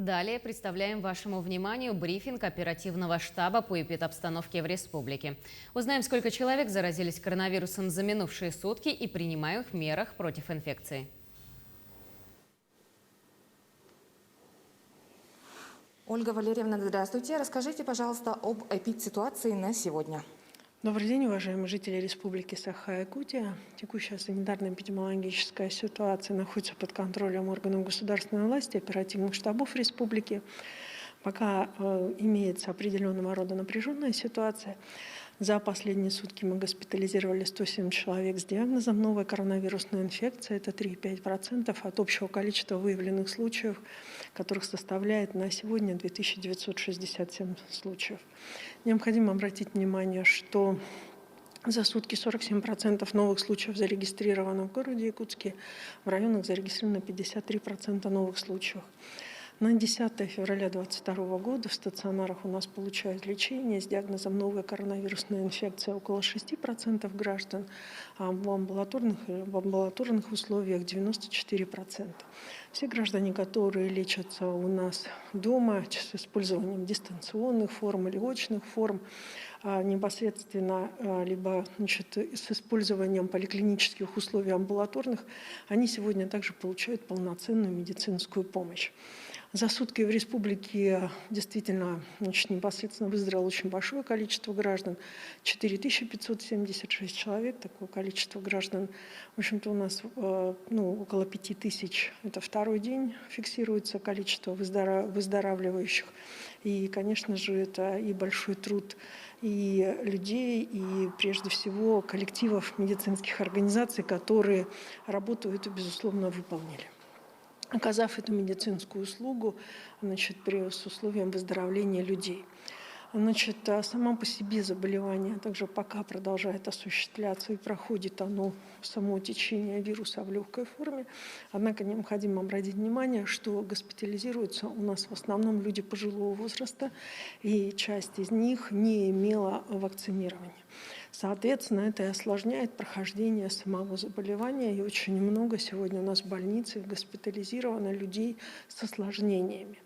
Далее представляем вашему вниманию брифинг оперативного штаба по эпидобстановке в республике. Узнаем, сколько человек заразились коронавирусом за минувшие сутки и принимаемых мерах против инфекции. Ольга Валерьевна, здравствуйте. Расскажите, пожалуйста, об эпидситуации на сегодня. Добрый день, уважаемые жители Республики Саха-Якутия. Текущая санитарно-эпидемиологическая ситуация находится под контролем органов государственной власти, оперативных штабов республики. Пока имеется определенного рода напряженная ситуация. За последние сутки мы госпитализировали 107 человек с диагнозом новая коронавирусная инфекция. Это 3,5% от общего количества выявленных случаев, которых составляет на сегодня 2967 случаев. Необходимо обратить внимание, что за сутки 47% новых случаев зарегистрировано в городе Якутске, в районах зарегистрировано 53% новых случаев. На 10 февраля 2022 года в стационарах у нас получают лечение с диагнозом новая коронавирусная инфекция около 6% граждан, а в амбулаторных условиях 94%. Все граждане, которые лечатся у нас дома с использованием дистанционных форм или очных форм, непосредственно либо с использованием поликлинических условий амбулаторных, они сегодня также получают полноценную медицинскую помощь. За сутки в республике действительно непосредственно выздоровело очень большое количество граждан, 4576 человек, такое количество граждан. В общем-то, у нас около 5000, это второй день фиксируется количество выздоравливающих. И, конечно же, это и большой труд и людей, и прежде всего коллективов медицинских организаций, которые работу эту, безусловно, выполнили, оказав эту медицинскую услугу с условием выздоровления людей. Само по себе заболевание также пока продолжает осуществляться и проходит оно само течение вируса в легкой форме. Однако необходимо обратить внимание, что госпитализируются у нас в основном люди пожилого возраста, и часть из них не имела вакцинирования. Соответственно, это и осложняет прохождение самого заболевания, и очень много сегодня у нас в больнице госпитализировано людей с осложнениями.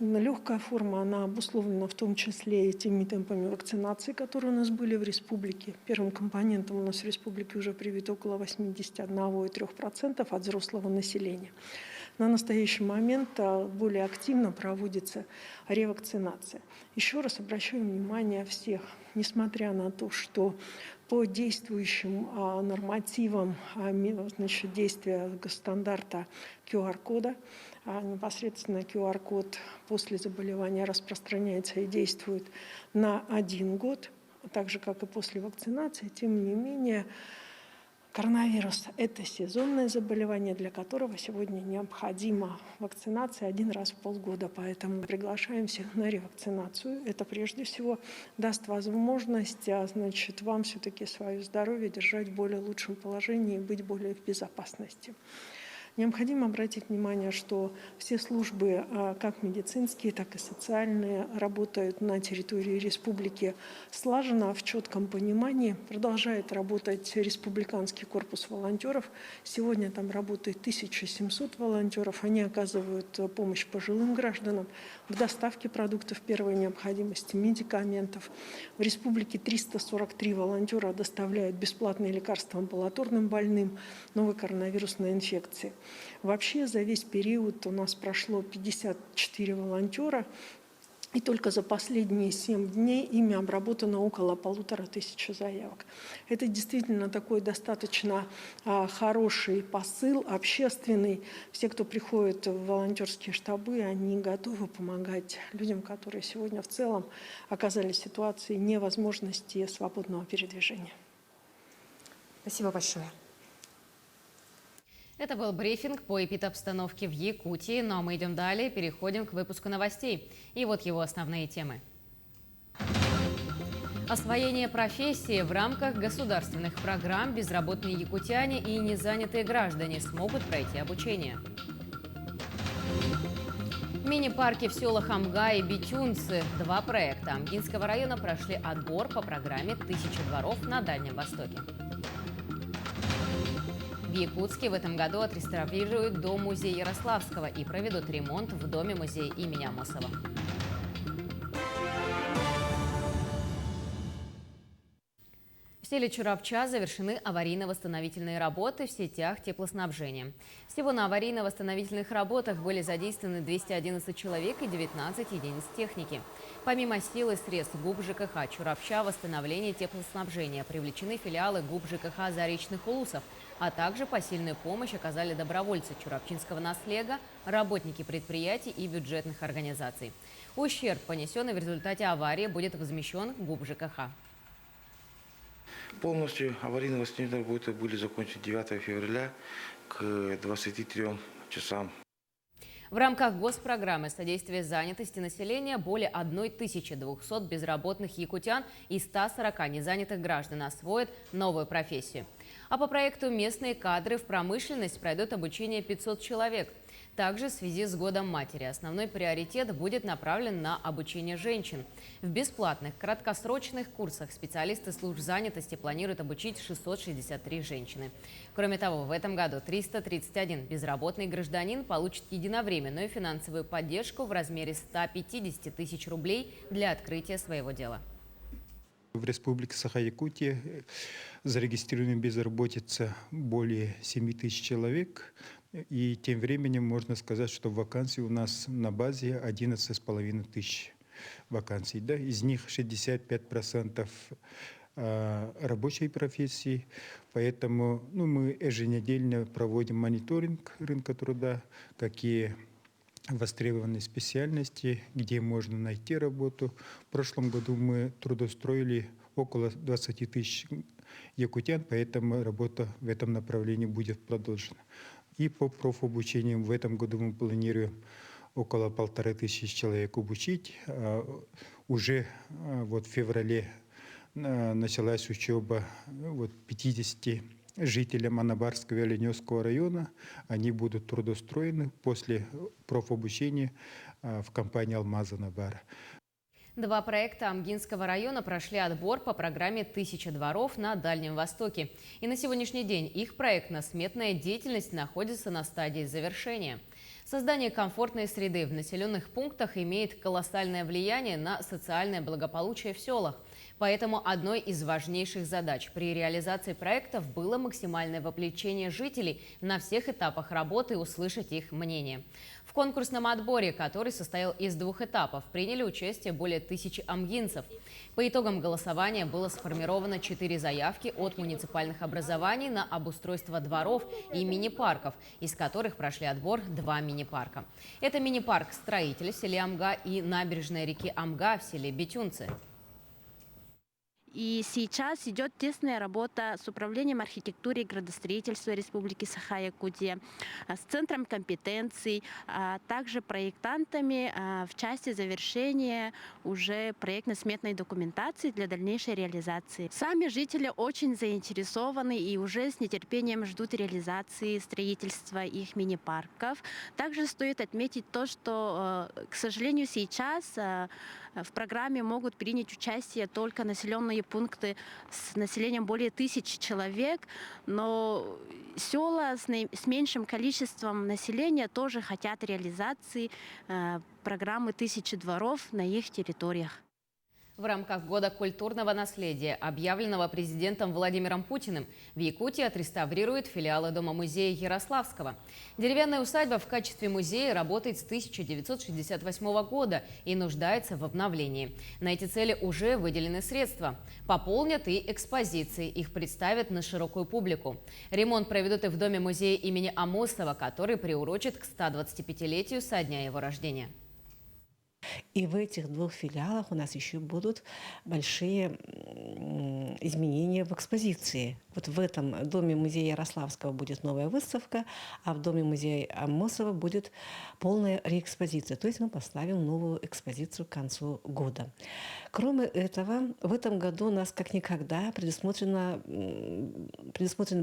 Легкая форма, она обусловлена в том числе и теми темпами вакцинации, которые у нас были в республике. Первым компонентом у нас в республике уже привито около 81,3% от взрослого населения. На настоящий момент более активно проводится ревакцинация. Еще раз обращаю внимание всех, несмотря на то, что по действующим нормативам действия стандарта QR-кода, непосредственно QR-код после заболевания распространяется и действует на 1 год, так же, как и после вакцинации. Тем не менее, коронавирус – это сезонное заболевание, для которого сегодня необходима вакцинация 1 раз в полгода. Поэтому приглашаем всех на ревакцинацию. Это прежде всего даст возможность вам все-таки свое здоровье держать в более лучшем положении и быть более в безопасности. Необходимо обратить внимание, что все службы, как медицинские, так и социальные, работают на территории республики слаженно, в четком понимании. Продолжает работать республиканский корпус волонтеров. Сегодня там работает 1700 волонтеров. Они оказывают помощь пожилым гражданам в доставке продуктов первой необходимости, медикаментов. В республике 343 волонтера доставляют бесплатные лекарства амбулаторным больным новой коронавирусной инфекции. Вообще за весь период у нас прошло 54 волонтера, и только за последние 7 дней ими обработано около 1500 заявок. Это действительно такой достаточно хороший посыл, общественный. Все, кто приходит в волонтерские штабы, они готовы помогать людям, которые сегодня в целом оказались в ситуации невозможности свободного передвижения. Спасибо большое. Это был брифинг по эпидобстановке в Якутии, но мы идем далее, переходим к выпуску новостей. И вот его основные темы. Освоение профессии в рамках государственных программ безработные якутяне и незанятые граждане смогут пройти обучение. Мини-парки в селах Амга и Битюнцы. 2 проекта Амгинского района прошли отбор по программе «1000 дворов на Дальнем Востоке». В Якутске в этом году отреставрируют дом-музей Ярославского и проведут ремонт в доме-музее имени Амосова. В селе Чурапча завершены аварийно-восстановительные работы в сетях теплоснабжения. Всего на аварийно-восстановительных работах были задействованы 211 человек и 19 единиц техники. Помимо сил и средств ГУП ЖКХ Чурапча восстановления теплоснабжения привлечены филиалы ГУП ЖКХ Заречных Улусов, а также посильную помощь оказали добровольцы Чурапчинского наслега, работники предприятий и бюджетных организаций. Ущерб, понесенный в результате аварии, будет возмещен ГУП ЖКХ. Полностью аварийно-восстановительные работы были закончены 9 февраля к 23 часам. В рамках госпрограммы содействия занятости населения более 1200 безработных якутян и 140 незанятых граждан освоят новую профессию. А по проекту «Местные кадры в промышленность» пройдут обучение 500 человек. Также в связи с Годом матери основной приоритет будет направлен на обучение женщин. В бесплатных краткосрочных курсах специалисты служб занятости планируют обучить 663 женщины. Кроме того, в этом году 331 безработный гражданин получит единовременную финансовую поддержку в размере 150 тысяч рублей для открытия своего дела. В Республике Саха-Якутия зарегистрирована безработица более 7 тысяч человек. И тем временем можно сказать, что вакансий у нас на базе 11,5 тысяч вакансий. Да? Из них 65% рабочей профессии. Поэтому мы еженедельно проводим мониторинг рынка труда, какие востребованные специальности, где можно найти работу. В прошлом году мы трудоустроили около 20 тысяч якутян, поэтому работа в этом направлении будет продолжена. И по профобучению в этом году мы планируем около 1500 человек обучить. Уже в феврале началась учеба 50 жителям Анабарского и Оленевского района. Они будут трудоустроены после профобучения в компании «Алмаз Анабар». 2 проекта Амгинского района прошли отбор по программе «1000 дворов» на Дальнем Востоке. И на сегодняшний день их проектно-сметная деятельность находится на стадии завершения. Создание комфортной среды в населенных пунктах имеет колоссальное влияние на социальное благополучие в селах. Поэтому одной из важнейших задач при реализации проектов было максимальное вовлечение жителей на всех этапах работы и услышать их мнение. В конкурсном отборе, который состоял из 2 этапов, приняли участие более 1000 амгинцев. По итогам голосования было сформировано 4 заявки от муниципальных образований на обустройство дворов и мини-парков, из которых прошли отбор 2 мини-парка. Это мини-парк «Строитель» в селе Амга и набережная реки Амга в селе Бетюнцы. И сейчас идет тесная работа с Управлением архитектуры и градостроительства Республики Саха-Якутия, с Центром компетенций, а также проектантами в части завершения уже проектно-сметной документации для дальнейшей реализации. Сами жители очень заинтересованы и уже с нетерпением ждут реализации строительства их мини-парков. Также стоит отметить то, что, к сожалению, сейчас в программе могут принять участие только населенные пункты с населением более 1000 человек, но села с меньшим количеством населения тоже хотят реализации программы «1000 дворов» на их территориях. В рамках Года культурного наследия, объявленного президентом Владимиром Путиным, в Якутии отреставрируют филиалы Дома-музея Ярославского. Деревянная усадьба в качестве музея работает с 1968 года и нуждается в обновлении. На эти цели уже выделены средства. Пополнят и экспозиции. Их представят на широкую публику. Ремонт проведут и в Доме-музея имени Амосова, который приурочат к 125-летию со дня его рождения. И в этих 2 филиалах у нас еще будут большие изменения в экспозиции. Вот в этом доме музея Ярославского будет новая выставка, а в доме музея Амосова будет полная реэкспозиция. То есть мы поставим новую экспозицию к концу года. Кроме этого, в этом году у нас как никогда предусмотрены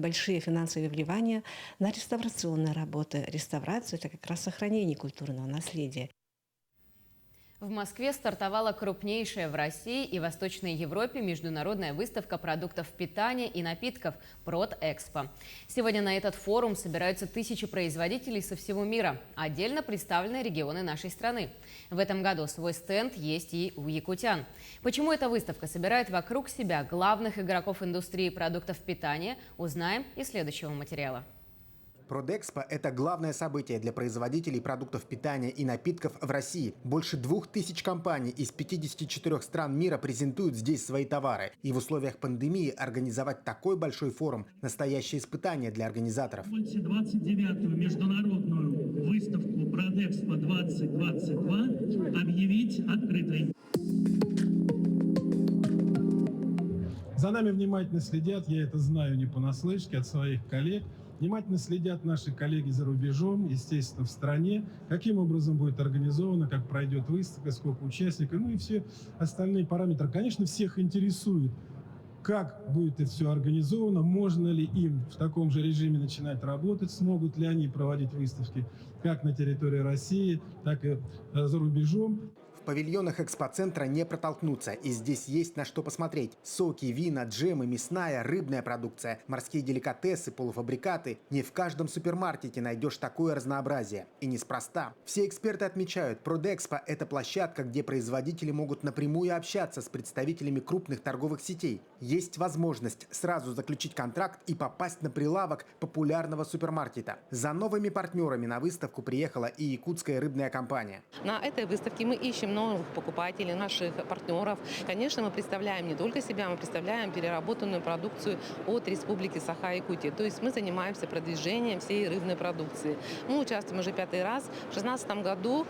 большие финансовые вливания на реставрационные работы. Реставрация – это как раз сохранение культурного наследия. В Москве стартовала крупнейшая в России и Восточной Европе международная выставка продуктов питания и напитков «Продэкспо». Сегодня на этот форум собираются тысячи производителей со всего мира. Отдельно представлены регионы нашей страны. В этом году свой стенд есть и у якутян. Почему эта выставка собирает вокруг себя главных игроков индустрии продуктов питания, узнаем из следующего материала. Продэкспо – это главное событие для производителей продуктов питания и напитков в России. Больше 2000 компаний из 54 стран мира презентуют здесь свои товары. И в условиях пандемии организовать такой большой форум – настоящее испытание для организаторов. 29-ю международную выставку Продэкспо 2022 объявить открытой. За нами внимательно следят, я это знаю не понаслышке от своих коллег. Внимательно следят наши коллеги за рубежом, естественно, в стране, каким образом будет организовано, как пройдет выставка, сколько участников, ну и все остальные параметры. Конечно, всех интересует, как будет это все организовано, можно ли им в таком же режиме начинать работать, смогут ли они проводить выставки как на территории России, так и за рубежом. В павильонах экспоцентра не протолкнуться, и здесь есть на что посмотреть. Соки, вина, джемы, мясная, рыбная продукция, морские деликатесы, полуфабрикаты. Не в каждом супермаркете найдешь такое разнообразие. И неспроста. Все эксперты отмечают, Продэкспо – это площадка, где производители могут напрямую общаться с представителями крупных торговых сетей. Есть возможность сразу заключить контракт и попасть на прилавок популярного супермаркета. За новыми партнерами на выставку приехала и якутская рыбная компания. На этой выставке мы ищем новых покупателей, наших партнеров. Конечно, мы представляем не только себя, мы представляем переработанную продукцию от Республики Саха-Якутия. То есть мы занимаемся продвижением всей рыбной продукции. Мы участвуем уже 5-й раз. В 2016 году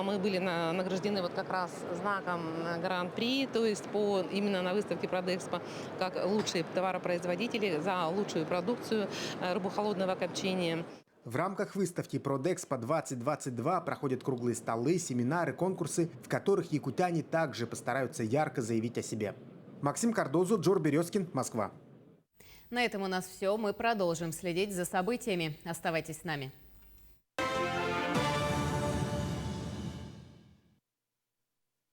мы были награждены вот как раз знаком Гран-при, то есть именно на выставке Продэкспо, как лучшие товаропроизводители за лучшую продукцию рыбохолодного копчения. В рамках выставки Продэкспо 2022 проходят круглые столы, семинары, конкурсы, в которых якутяне также постараются ярко заявить о себе. Максим Кардозу, Джор Березкин, Москва. На этом у нас все. Мы продолжим следить за событиями. Оставайтесь с нами.